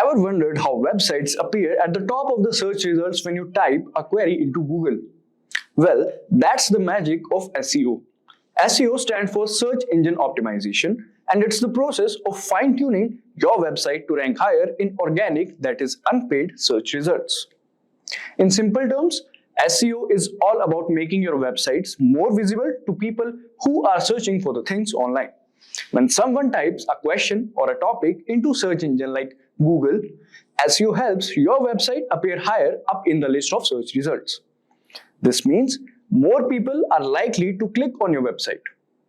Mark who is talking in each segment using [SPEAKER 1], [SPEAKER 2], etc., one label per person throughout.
[SPEAKER 1] Ever wondered how websites appear at the top of the search results when you type a query into Google? Well, that's the magic of SEO. SEO stands for Search Engine Optimization, and it's the process of fine-tuning your website to rank higher in organic, that is unpaid search results. In simple terms, SEO is all about making your websites more visible to people who are searching for the things online. When someone types a question or a topic into search engine like Google, SEO helps your website appear higher up in the list of search results. This means more people are likely to click on your website.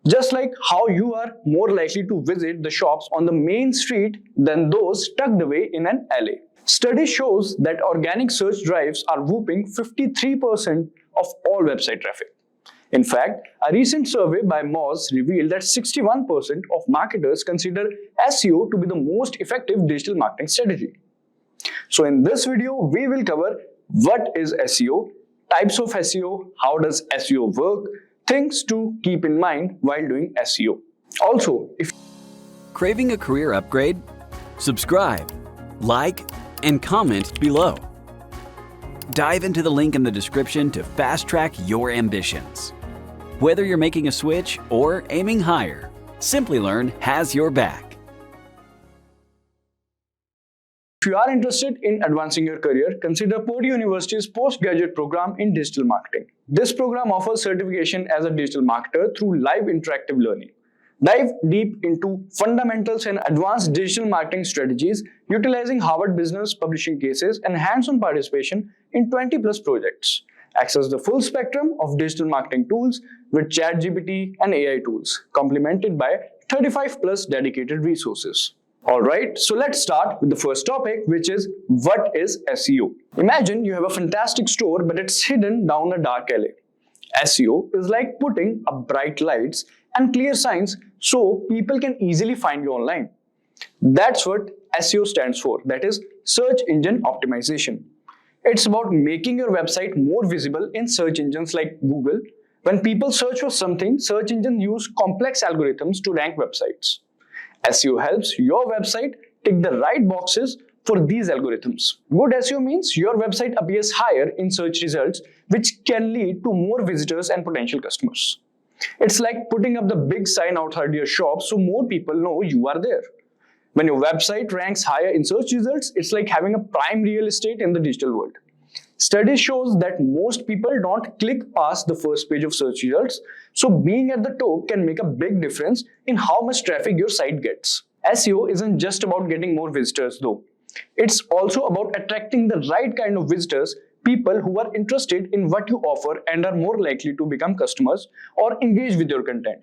[SPEAKER 1] Just like how you are more likely to visit the shops on the main street than those tucked away in an alley. Study shows that organic search drives are whopping 53% of all website traffic. In fact, a recent survey by Moz revealed that 61% of marketers consider SEO to be the most effective digital marketing strategy. So in this video, we will cover what is SEO, types of SEO, how does SEO work, things to keep in mind while doing SEO. Also, if
[SPEAKER 2] craving a career upgrade, subscribe, like, and comment below. Dive into the link in the description to fast-track your ambitions. Whether you're making a switch or aiming higher, Simplilearn has your back.
[SPEAKER 1] If you are interested in advancing your career, consider Purdue University's postgraduate program in digital marketing. This program offers certification as a digital marketer through live interactive learning. Dive deep into fundamentals and advanced digital marketing strategies utilizing Harvard Business publishing cases and hands-on participation in 20+ projects. Access the full spectrum of digital marketing tools with ChatGPT and AI tools, complemented by 35+ dedicated resources. Alright, so let's start with the first topic, which is what is SEO? Imagine you have a fantastic store, but it's hidden down a dark alley. SEO is like putting up bright lights and clear signs so people can easily find you online. That's what SEO stands for, that is Search Engine Optimization. It's about making your website more visible in search engines like Google. When people search for something, search engines use complex algorithms to rank websites. SEO helps your website tick the right boxes for these algorithms. Good SEO means your website appears higher in search results, which can lead to more visitors and potential customers. It's like putting up the big sign outside your shop so more people know you are there. When your website ranks higher in search results, it's like having a prime real estate in the digital world. Study shows that most people don't click past the first page of search results, so being at the top can make a big difference in how much traffic your site gets. SEO isn't just about getting more visitors though. It's also about attracting the right kind of visitors, people who are interested in what you offer and are more likely to become customers or engage with your content.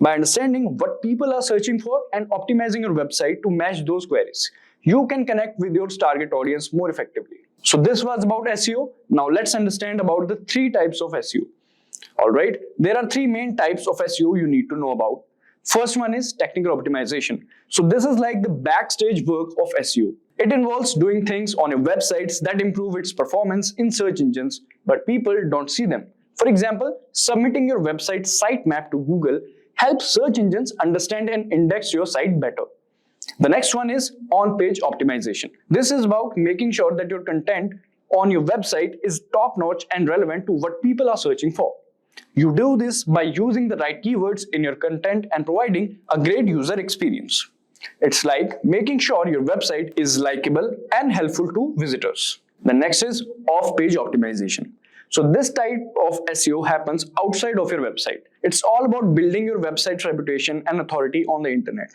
[SPEAKER 1] By understanding what people are searching for and optimizing your website to match those queries, you can connect with your target audience more effectively. So this was about SEO. Now let's understand about the 3 types of SEO. Alright, there are 3 main types of SEO you need to know about. First one is technical optimization. So this is like the backstage work of SEO. It involves doing things on your websites that improve its performance in search engines, but people don't see them. For example, submitting your website sitemap to Google helps search engines understand and index your site better. The next one is on-page optimization. This is about making sure that your content on your website is top-notch and relevant to what people are searching for. You do this by using the right keywords in your content and providing a great user experience. It's like making sure your website is likable and helpful to visitors. The next is off-page optimization. So this type of SEO happens outside of your website. It's all about building your website's reputation and authority on the internet.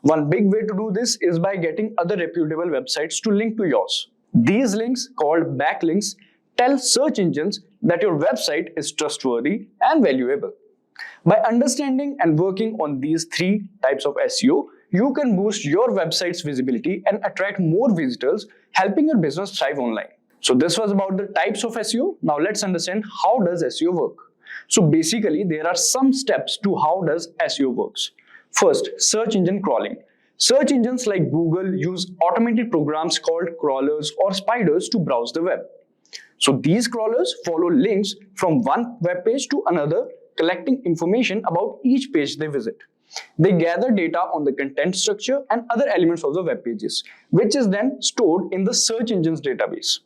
[SPEAKER 1] One big way to do this is by getting other reputable websites to link to yours. These links, called backlinks, tell search engines that your website is trustworthy and valuable. By understanding and working on these 3 types of SEO, you can boost your website's visibility and attract more visitors, helping your business thrive online. So this was about the types of SEO. Now let's understand how does SEO work. So basically, there are some steps to how does SEO works. First, search engine crawling. Search engines like Google use automated programs called crawlers or spiders to browse the web. So these crawlers follow links from one web page to another, collecting information about each page they visit. They gather data on the content structure and other elements of the web pages, which is then stored in the search engine's database.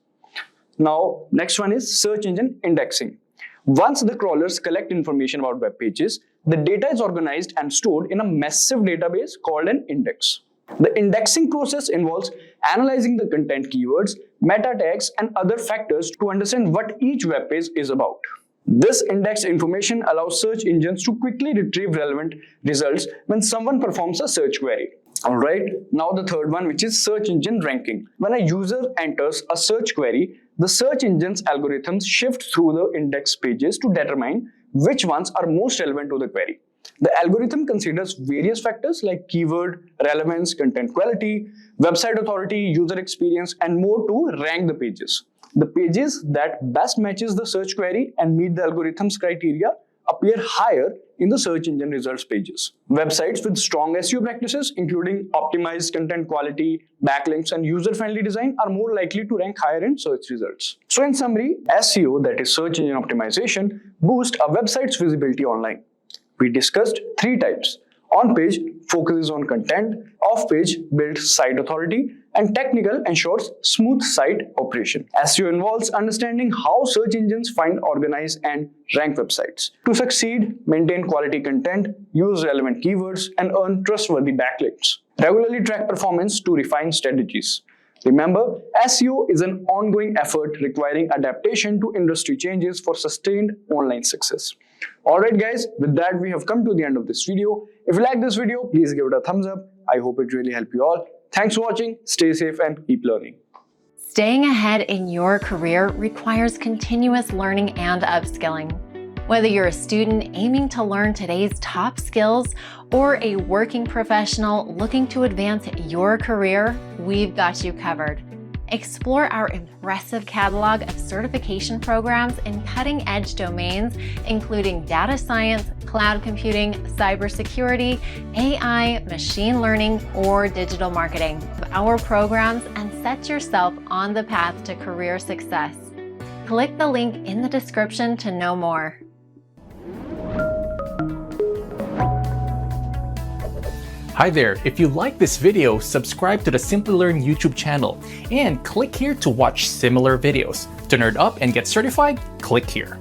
[SPEAKER 1] Now, next one is search engine indexing. Once the crawlers collect information about web pages, the data is organized and stored in a massive database called an index. The indexing process involves analyzing the content keywords, meta tags, and other factors to understand what each web page is about. This indexed information allows search engines to quickly retrieve relevant results when someone performs a search query. Alright, now the third one, which is search engine ranking. When a user enters a search query, the search engine's algorithms shift through the index pages to determine which ones are most relevant to the query. The algorithm considers various factors like keyword, relevance, content quality, website authority, user experience, and more to rank the pages. The pages that best matches the search query and meet the algorithm's criteria appear higher in the search engine results pages. Websites with strong SEO practices, including optimized content quality, backlinks, and user-friendly design, are more likely to rank higher in search results. So in summary, SEO, that is search engine optimization, boosts a website's visibility online. We discussed three types. On-page focuses on content, off-page builds site authority, and technical ensures smooth site operation. SEO involves understanding how search engines find, organize, and rank websites. To succeed, maintain quality content, use relevant keywords, and earn trustworthy backlinks. Regularly track performance to refine strategies. Remember, SEO is an ongoing effort requiring adaptation to industry changes for sustained online success. Alright guys, with that we have come to the end of this video. If you like this video, please give it a thumbs up. I hope it really helped you all. Thanks for watching, stay safe and keep learning.
[SPEAKER 3] Staying ahead in your career requires continuous learning and upskilling. Whether you're a student aiming to learn today's top skills or a working professional looking to advance your career, we've got you covered. Explore our impressive catalog of certification programs in cutting-edge domains, including data science, cloud computing, cybersecurity, AI, machine learning, or digital marketing. Our programs and set yourself on the path to career success. Click the link in the description to know more.
[SPEAKER 4] Hi there, if you like this video, subscribe to the Simplilearn YouTube channel and click here to watch similar videos. To nerd up and get certified, click here.